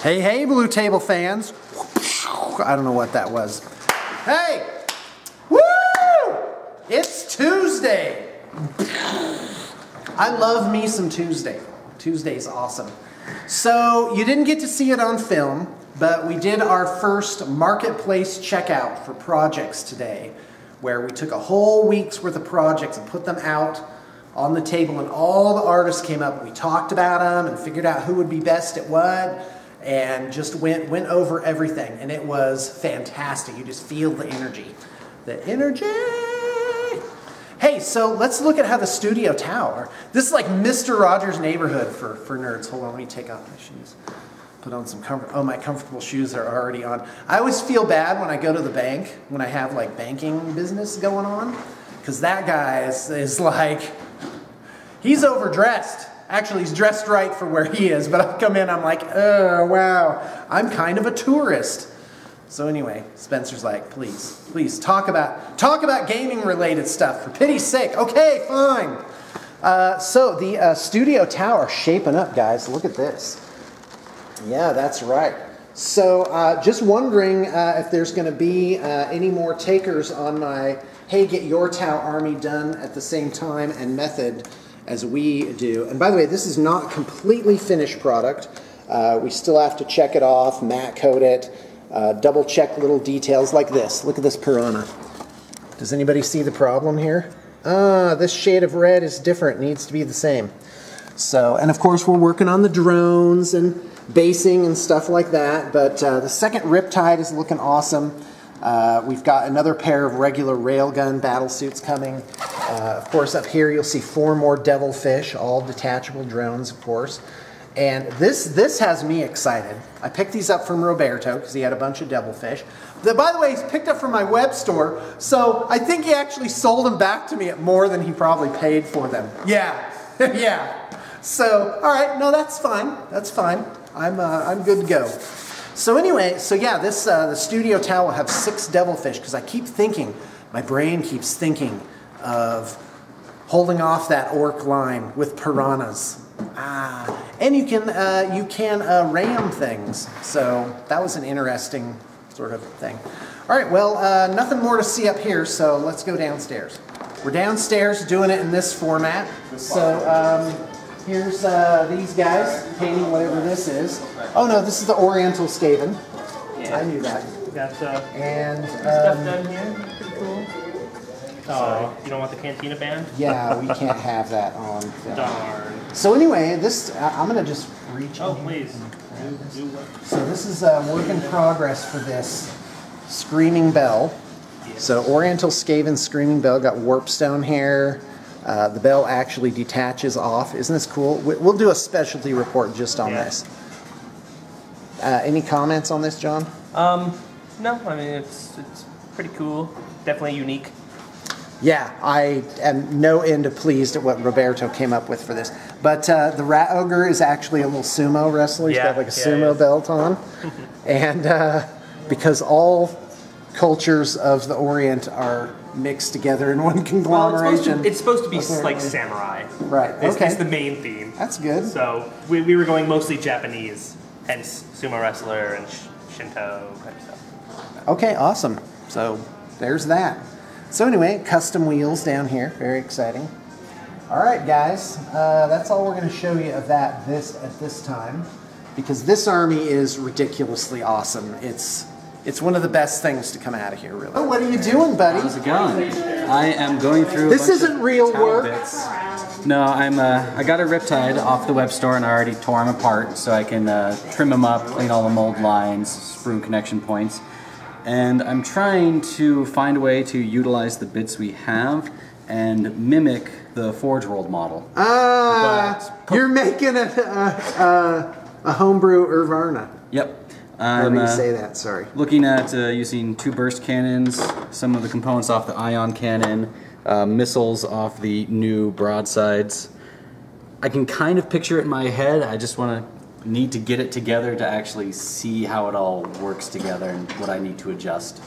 Hey, hey, Blue Table fans. I don't know what that was. Hey! Woo! It's Tuesday. I love me some Tuesday. Tuesday's awesome. So, you didn't get to see it on film, but we did our first marketplace checkout for projects today, where we took a whole week's worth of projects and put them out on the table, and all the artists came up. We talked about them and figured out who would be best at what, and just went over everything, and it was fantastic. You just feel the energy. The energy! Hey, so let's look at how the studio tower, this is like Mr. Rogers' Neighborhood for nerds. Hold on, let me take off my shoes. Put on some comfort. Oh, my comfortable shoes are already on. I always feel bad when I go to the bank, when I have like banking business going on, because that guy is like, he's overdressed. Actually, he's dressed right for where he is, but I come in, I'm like, oh, wow, I'm kind of a tourist. So anyway, Spencer's like, please, talk about gaming-related stuff, for pity's sake. Okay, fine. So the studio tower shaping up, guys. Look at this. Yeah, that's right. So just wondering if there's going to be any more takers on my, hey, get your Tau army done at the same time and method as we do. And by the way, this is not completely finished product. We still have to check it off, matte coat it, double check little details like this. Look at this piranha. Does anybody see the problem here? This shade of red is different, needs to be the same. So, and of course we're working on the drones and basing and stuff like that, but the second Riptide is looking awesome. We've got another pair of regular railgun battle suits coming. Of course, up here you'll see 4 more Devilfish, all detachable drones, of course. And this has me excited. I picked these up from Roberto because he had a bunch of Devilfish. By the way, he's picked up from my web store, so I think he actually sold them back to me at more than he probably paid for them. Yeah, yeah. So, all right, no, that's fine. That's fine. I'm good to go. So anyway, so yeah, this the studio towel will have 6 Devilfish because I keep thinking, my brain keeps thinking of holding off that orc line with piranhas. And you can ram things. So that was an interesting sort of thing. All right, well, nothing more to see up here, so let's go downstairs. We're downstairs doing it in this format. So here's these guys painting whatever this is. Oh no, this is the Oriental Skaven. Yeah. I knew that. Got and stuff done here. Pretty cool. Oh, you don't want the Cantina band? Yeah, we can't have that on film. Darn. So anyway, this I'm gonna just reach. Oh, please. So this is a work in progress for this Screaming Bell. So Oriental Skaven Screaming Bell got warpstone here. The bell actually detaches off. Isn't this cool? We'll do a specialty report just on this. Any comments on this, John? No, I mean it's pretty cool. Definitely unique. Yeah, I am no end of pleased at what Roberto came up with for this. But the Rat Ogre is actually a little sumo wrestler. He's got like a sumo belt on. And because all cultures of the Orient are mixed together in one conglomeration. Well, it's supposed to be like samurai. Right, okay. It's the main theme. That's good. So we were going mostly Japanese, hence sumo wrestler and Shinto kind of stuff. Okay, awesome. So there's that. So anyway, custom wheels down here. Very exciting. All right, guys. That's all we're going to show you of that at this time. Because this army is ridiculously awesome. It's one of the best things to come out of here, really. Oh, what are you doing, buddy? How's it going? I am going through. This isn't real work. Bits. No, I got a Riptide off the web store and I already tore them apart so I can trim them up, clean all the mold lines, sprue connection points, and I'm trying to find a way to utilize the bits we have and mimic the Forge World model. You're making a homebrew Urvarna. Yep. How do you say that? Sorry. Looking at using 2 burst cannons, some of the components off the ion cannon, missiles off the new broadsides. I can kind of picture it in my head. I just need to get it together to actually see how it all works together and what I need to adjust.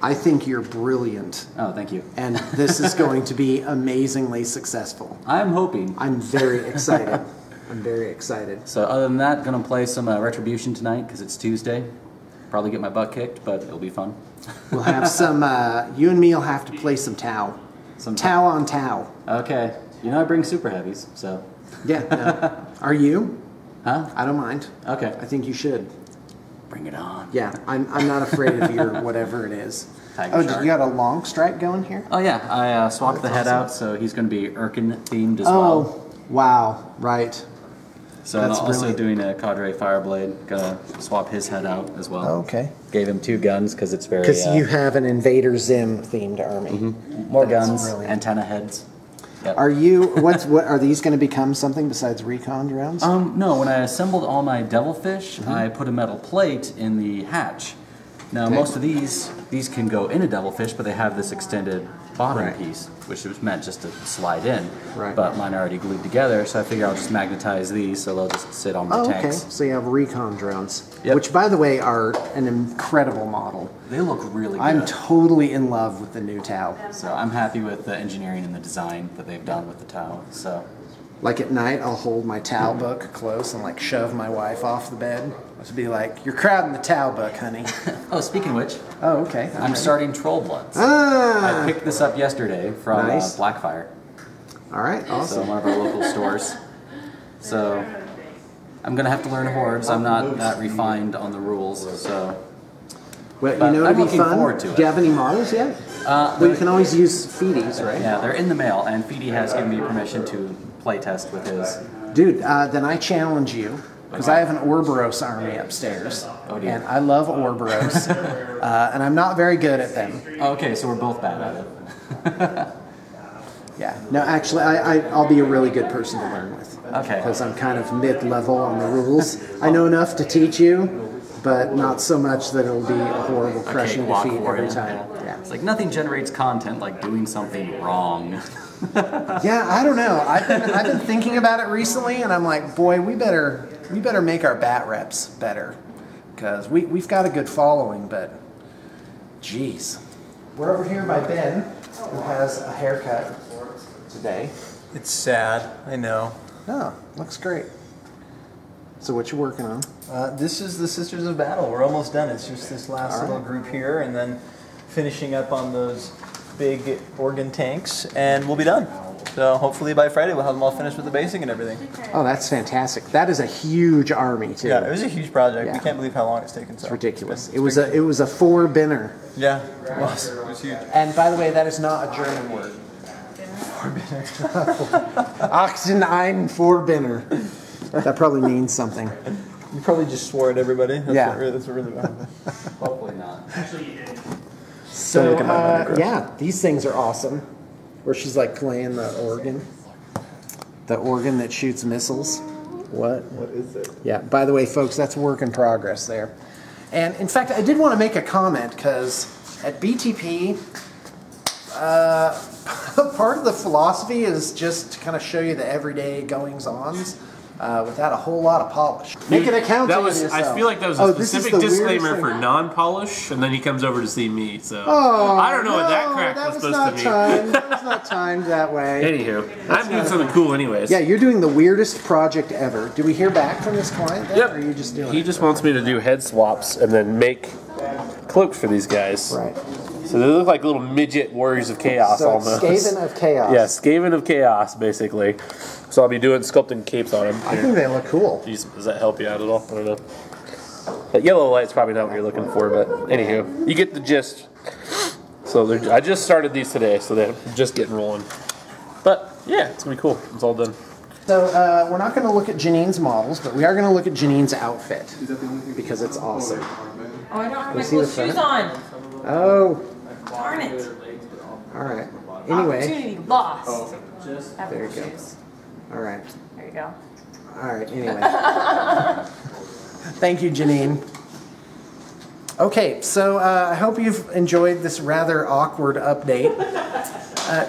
I think you're brilliant. Oh, thank you. And this is going to be amazingly successful. I'm hoping. I'm very excited. I'm very excited. So other than that, gonna play some Retribution tonight because it's Tuesday. Probably get my butt kicked, but it'll be fun. We'll have some, you and me will have to play some Tau. Some Tau on Tau. Okay. You know I bring super heavies, so. Yeah. No. Are you? Huh? I don't mind. Okay. I think you should. Bring it on. Yeah, I'm not afraid of your whatever it is. Tiger Oh, shark. you got a long stripe going here? Oh yeah, I swapped the head out, so he's gonna be Irkin themed as Oh, well. wow, right. So I'm That's also really- doing a Cadre Fireblade. Gonna swap his head out as well. Okay. Gave him 2 guns because it's very. Because you have an Invader Zim themed army. more That's guns, brilliant. antenna heads. Yep. Are you, what are these going to become something besides recon drones? No, when I assembled all my devilfish, I put a metal plate in the hatch. Now, most of these can go in a devilfish, but they have this extended bottom Right. piece, which was meant just to slide in. Right. But mine are already glued together, so I figure I'll just magnetize these so they'll just sit on the Oh, tanks. okay. So you have recon drones, Yep. which, by the way, are an incredible model. They look really good. I'm totally in love with the new Tau. So I'm happy with the engineering and the design that they've done with the Tau. So Like at night, I'll hold my Tau book close and like shove my wife off the bed. To be like, "You're crowding the Tau book, honey." oh, speaking of which, Oh, okay. I'm starting Troll Bloods. Ah, I picked this up yesterday from Nice. Blackfire. all right, So awesome. one of our local stores. So I'm gonna have to learn hordes. I'm not that refined on the rules, so Well, but you know, I'm it'd be looking fun. forward to Do it. you have any models yet? Well, you can always use feeties, right? yeah, they're in the mail, and Feedy has given me permission to play test with his. Dude, then I challenge you, because I have an Ouroboros army upstairs, Oh, dear. and I love Ouroboros, and I'm not very good at them. Okay, so we're both bad at it. Yeah, no, actually, I'll be a really good person to learn with. Okay. Because I'm kind of mid-level on the rules. I know enough to teach you, but not so much that it'll be a horrible crushing Cakewalk defeat for every you. time. Yeah. It's like nothing generates content like doing something wrong. Yeah, I don't know. I've been thinking about it recently, and I'm like, boy, we better make our bat reps better, because we've got a good following, but geez. We're over here by Ben, who has a haircut today. It's sad, I know. Oh, looks great. So what you working on? This is the Sisters of Battle. We're almost done. It's just this last little group here, and then finishing up on those big organ tanks, and we'll be done. So hopefully by Friday we'll have them all finished with the basing and everything. Oh, that's fantastic. That is a huge army too. Yeah, it was a huge project. Yeah. We can't believe how long it's taken. So It's ridiculous. It was a 4-binner. Yeah, it was. It was huge. And by the way, that is not a German word. 18 4-binner. That probably means something. You probably just swore at everybody. That's Yeah. That's what really happened. Hopefully not. So look at my money, yeah, these things are awesome. Where she's like playing the organ that shoots missiles. What? What is it? Yeah. By the way, folks, that's a work in progress there. And in fact, I did want to make a comment because at BTP, part of the philosophy is just to kind of show you the everyday goings-ons without a whole lot of polish. Make an account That of was. yourself. I feel like that was Oh, a this is specific the weirdest disclaimer thing. for non-polish, and then he comes over to see me. So Oh, I don't know what that no, crack that was was supposed not to mean. timed. That was not timed that way. Anywho, I'm doing something cool, anyways. Yeah, you're doing the weirdest project ever. Do we hear back from this client then, Yep. or are you just doing He it? just wants me to do head swaps and then make cloaks for these guys. Right. So they look like little midget warriors of chaos So it's almost. Skaven of Chaos. Yeah, Skaven of chaos, basically. So I'll be doing sculpting capes on them. I think they look cool. Jeez, does that help you out at all? I don't know. That yellow light's probably not what you're looking for, but anywho, you get the gist. So I just started these today, so they're just getting rolling. But yeah, it's gonna be cool. It's all done. So we're not going to look at Janine's models, but we are going to look at Janine's outfit because it's awesome. Oh, I don't have my see the cool shoes front? on. Oh, Darn it. all right. Anyway, Opportunity lost. Have there you cool go. shoes. All right. There you go. All right, anyway. Thank you, Janine. Okay, so I hope you've enjoyed this rather awkward update.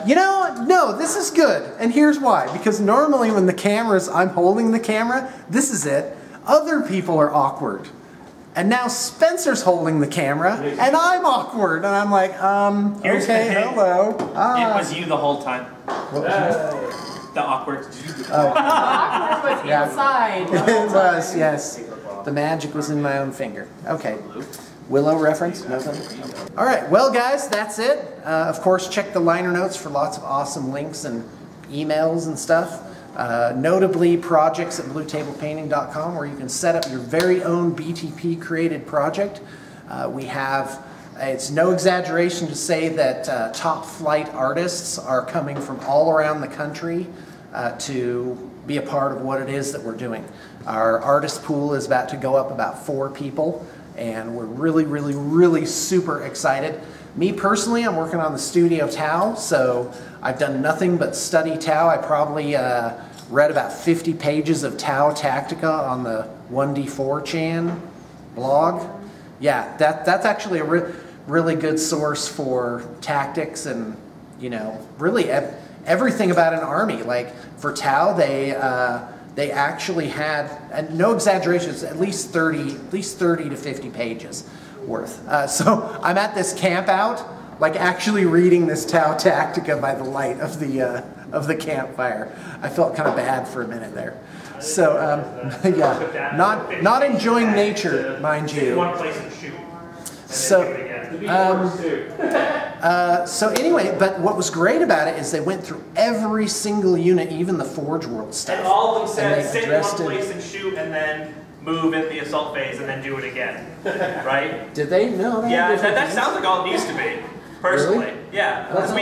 No, this is good. And here's why. Because normally when I'm holding the camera, this is it. Other people are awkward. And now Spencer's holding the camera, and I'm awkward. And I'm like, Here's okay, the hint. hello. It was you the whole time. What was that? The awkward. Yeah. Inside. It was, yes. The magic was in my own finger. Okay. Willow reference? Nothing? All right. Well, guys, that's it. Of course, check the liner notes for lots of awesome links and emails and stuff. Notably, projects at bluetablepainting.com, where you can set up your very own BTP created project. We have, it's no exaggeration to say that top flight artists are coming from all around the country to be a part of what it is that we're doing. Our artist pool is about to go up about 4 people, and we're really super excited. Me personally, I'm working on the Studio Tau, so I've done nothing but study Tau. I probably read about 50 pages of Tau Tactica on the 1D4chan blog. Yeah, that's actually a really good source for tactics and, you know, really everything about an army. Like for Tau, they actually had, and no exaggeration, it's at least 30 to 50 pages worth. So I'm at this camp out, like actually reading this Tau Tactica by the light of the campfire. I felt kind of bad for a minute there. So yeah, not enjoying nature, mind you. One place and shoot. So so anyway, but what was great about it is they went through every single unit, even the Forge World stuff. And all of them said, and sit in one place and shoot, and then move in the assault phase, and then do it again. Right? Did they? No. They Yeah, that sounds like all it needs to be. Personally, Really? yeah. Because,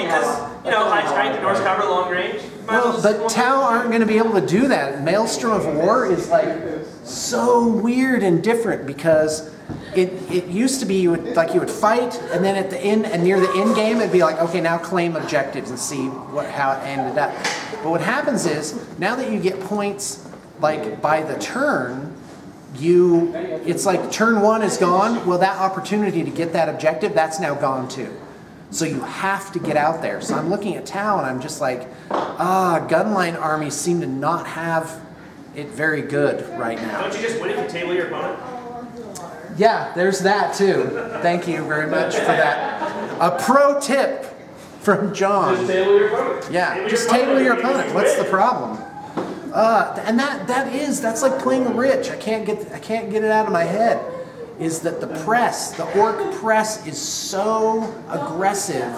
you know, high strength, Norse cover, long range. Well, but Tau aren't going to be able to do that. Maelstrom of War is like so weird and different because it used to be you would fight, and then at the end and near the end game it'd be like, okay, now claim objectives and see how it ended up. But what happens is now that you get points like by the turn, it's like turn 1 is gone. Well, that opportunity to get that objective, that's now gone too. So you have to get out there. So I'm looking at Tau and I'm just like, gunline armies seem to not have it very good right now. Don't you just win if you table your opponent? Yeah, there's that too. Thank you very much for that. A pro tip from John. Just table your opponent. Yeah, just table your opponent. What's the problem? And that's like playing rich. I can't get it out of my head. Is that the orc press is so aggressive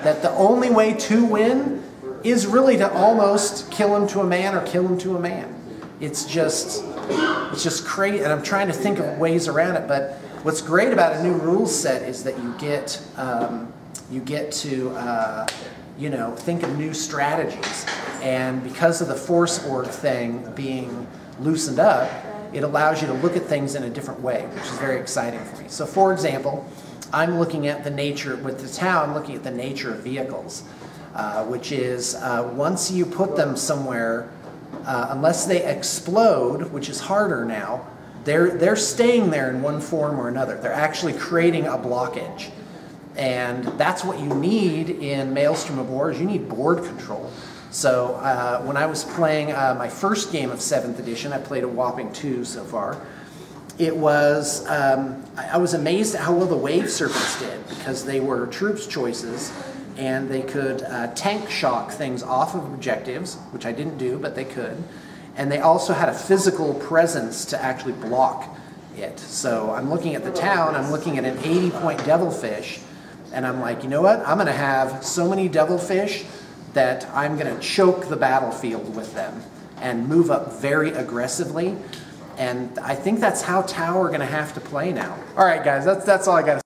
that the only way to win is really to almost kill him to a man or kill him to a man. It's just crazy, and I'm trying to think of ways around it. But what's great about a new rules set is that you get to you know, think of new strategies, and because of the force org thing being loosened up, it allows you to look at things in a different way, which is very exciting for me. So for example, I'm looking at the nature, with the Tau, I'm looking at the nature of vehicles, which is once you put them somewhere, unless they explode, which is harder now, they're staying there in one form or another. They're actually creating a blockage. And that's what you need in Maelstrom of War, is you need board control. So when I was playing my first game of 7th edition, I played a whopping 2 so far. It was, I was amazed at how well the Wave Serpents did, because they were troops choices, and they could tank shock things off of objectives, which I didn't do, but they could. And they also had a physical presence to actually block it. So I'm looking at the town, I'm looking at an 80-point Devilfish, and I'm like, you know what? I'm going to have so many Devilfish that I'm going to choke the battlefield with them and move up very aggressively. And I think that's how Tau are going to have to play now. All right, guys, that's all I got to say.